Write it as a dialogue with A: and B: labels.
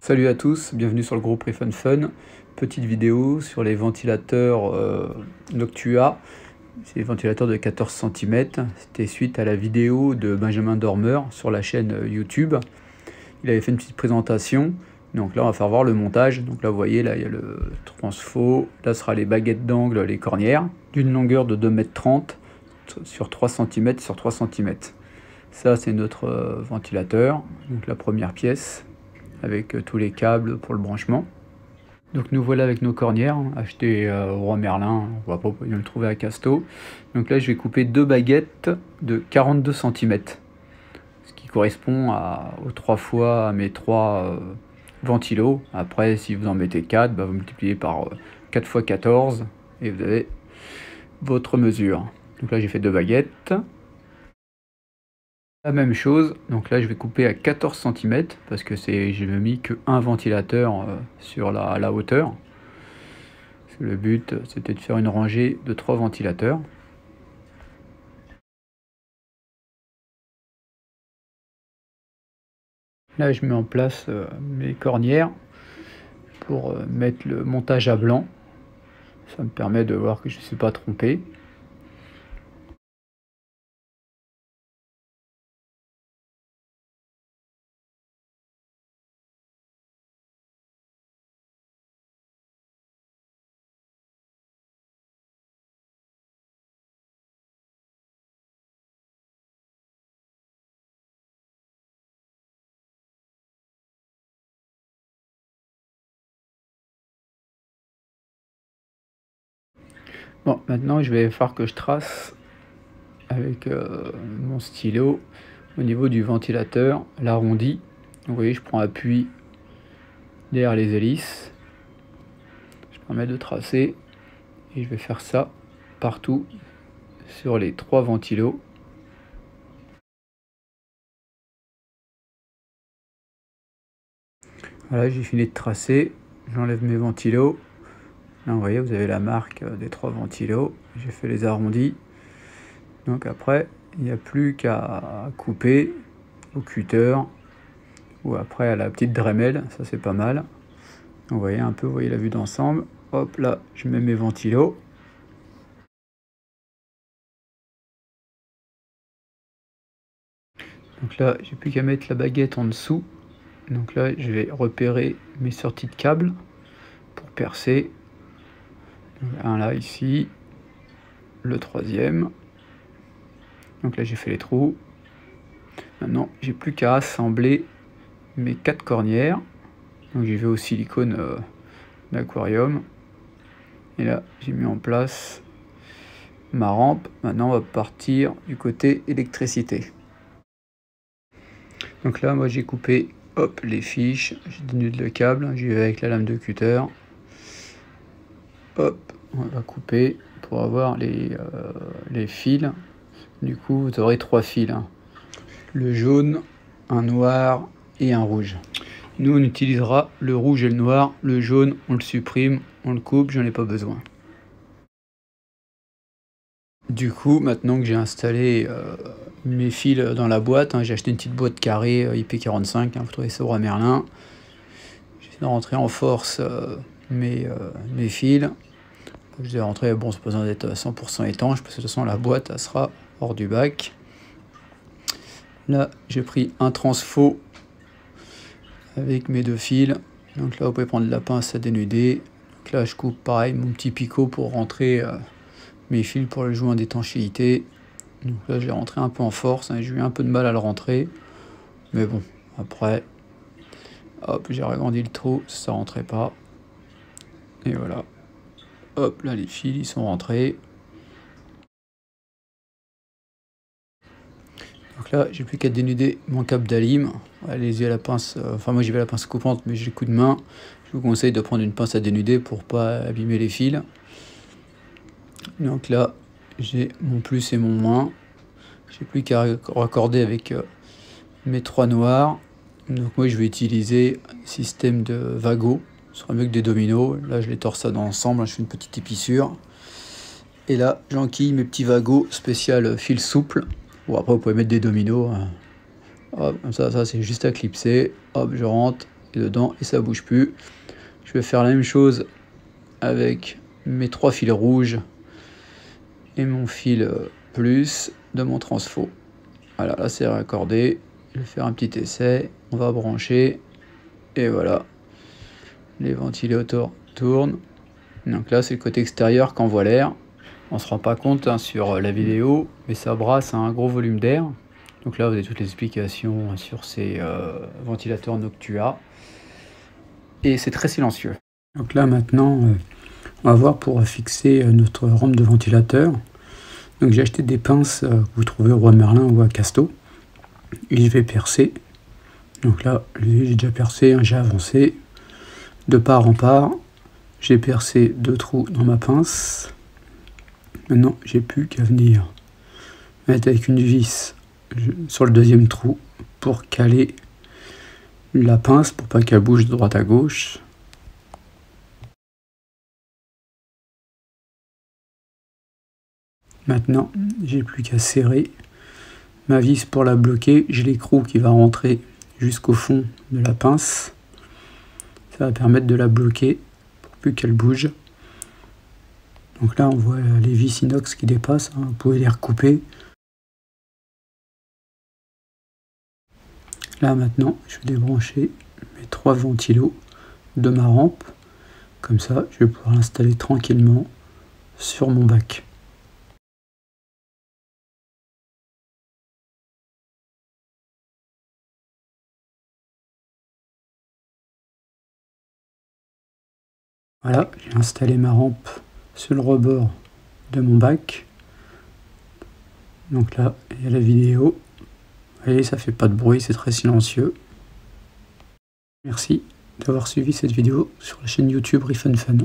A: Salut à tous, bienvenue sur le groupe Fun. Petite vidéo sur les ventilateurs Noctua. C'est des ventilateurs de 14 cm. C'était suite à la vidéo de Benjamin Dormeur sur la chaîne YouTube. Il avait fait une petite présentation. Donc là, on va faire voir le montage. Donc là, vous voyez, là, il y a le transfo. Là, ce sera les baguettes d'angle, les cornières, d'une longueur de 2,30 m sur 3 cm sur 3 cm. Ça, c'est notre ventilateur. Donc la première pièce, avec tous les câbles pour le branchement. Donc nous voilà avec nos cornières, achetées au Roi Merlin, on va pas le trouver à Casto. Donc là je vais couper 2 baguettes de 42 cm, ce qui correspond aux 3 fois à mes 3 ventilos. Après si vous en mettez 4, vous multipliez par 4 x 14 et vous avez votre mesure. Donc là j'ai fait 2 baguettes. La même chose, donc là je vais couper à 14 cm parce que j'ai mis que un ventilateur sur la hauteur. Parce que le but c'était de faire une rangée de 3 ventilateurs. Là je mets en place mes cornières pour mettre le montage à blanc. Ça me permet de voir que je ne suis pas trompé. Bon, maintenant je vais faire que je trace avec mon stylo au niveau du ventilateur, l'arrondi. Vous voyez, je prends appui derrière les hélices. Je permets de tracer et je vais faire ça partout sur les 3 ventilos. Voilà, j'ai fini de tracer, j'enlève mes ventilos. Là, vous voyez, vous avez la marque des 3 ventilos. J'ai fait les arrondis. Donc après, il n'y a plus qu'à couper au cutter ou après à la petite Dremel, ça c'est pas mal. Vous voyez un peu, vous voyez la vue d'ensemble. Hop là, je mets mes ventilos. Donc là, j'ai plus qu'à mettre la baguette en dessous. Donc là, je vais repérer mes sorties de câbles pour percer. Un là, ici. Le troisième. Donc là, j'ai fait les trous. Maintenant, j'ai plus qu'à assembler mes 4 cornières. Donc j'y vais au silicone d'aquarium. Et là, j'ai mis en place ma rampe. Maintenant, on va partir du côté électricité. Donc là, moi, j'ai coupé les fiches. J'ai dénudé le câble. J'y vais avec la lame de cutter. Hop, on va couper pour avoir les fils. Du coup, vous aurez 3 fils. Le jaune, un noir et un rouge. Nous, on utilisera le rouge et le noir. Le jaune, on le supprime, on le coupe, j'en ai pas besoin. Du coup, maintenant que j'ai installé mes fils dans la boîte, j'ai acheté une petite boîte carrée IP45, vous trouvez ça au Roi Merlin. J'essaie de rentrer en force mes fils. Je vais rentrer, bon, c'est pas besoin d'être 100% étanche, parce que de toute façon la boîte elle sera hors du bac. Là, j'ai pris un transfo avec mes 2 fils. Donc là, vous pouvez prendre la pince à dénuder. Donc là, je coupe pareil mon petit picot pour rentrer mes fils pour le joint d'étanchéité. Donc là, je l'ai rentré un peu en force. J'ai eu un peu de mal à le rentrer. Mais bon, après, hop, j'ai agrandi le trou, ça rentrait pas. Et voilà. Hop, là, les fils, ils sont rentrés. Donc là, j'ai plus qu'à dénuder mon câble d'alim. Allez-y à la pince, enfin moi j'y vais à la pince coupante, mais j'ai le coup de main. Je vous conseille de prendre une pince à dénuder pour pas abîmer les fils. Donc là, j'ai mon plus et mon moins. J'ai plus qu'à raccorder avec mes 3 noirs. Donc moi je vais utiliser un système de Vago. Ce sera mieux que des dominos. Là je les torsade ensemble, je fais une petite épissure. Et là, j'enquille mes petits Vago spécial fil souple. Bon, après, vous pouvez mettre des dominos. Hop, comme ça c'est juste à clipser. Hop, je rentre. dedans et ça bouge plus. Je vais faire la même chose avec mes 3 fils rouges et mon fil plus de mon transfo. Voilà, là c'est raccordé. Je vais faire un petit essai. On va brancher et voilà. Les ventilateurs tournent. Donc là c'est le côté extérieur qui envoie l'air. On se rend pas compte hein, sur la vidéo, mais ça brasse un gros volume d'air. Donc là vous avez toutes les explications sur ces ventilateurs Noctua. Et c'est très silencieux. Donc là maintenant, on va voir pour fixer notre rampe de ventilateur. Donc j'ai acheté des pinces que vous trouvez au Roi Merlin ou à Casto. Et je vais percer. Donc là, j'ai déjà percé, hein, j'ai avancé de part en part. J'ai percé 2 trous dans ma pince. Maintenant, j'ai plus qu'à venir mettre avec une vis sur le deuxième trou pour caler la pince pour pas qu'elle bouge de droite à gauche. Maintenant, j'ai plus qu'à serrer ma vis pour la bloquer. J'ai l'écrou qui va rentrer jusqu'au fond de la pince. Ça va permettre de la bloquer pour plus qu'elle bouge. Donc là, on voit les vis inox qui dépassent. Hein. Vous pouvez les recouper. Là, maintenant, je vais débrancher mes 3 ventilos de ma rampe. Comme ça, je vais pouvoir l'installer tranquillement sur mon bac. Voilà, j'ai installé ma rampe sur le rebord de mon bac. Donc là, il y a la vidéo. Vous voyez, ça fait pas de bruit, c'est très silencieux. Merci d'avoir suivi cette vidéo sur la chaîne YouTube Riff and Fun.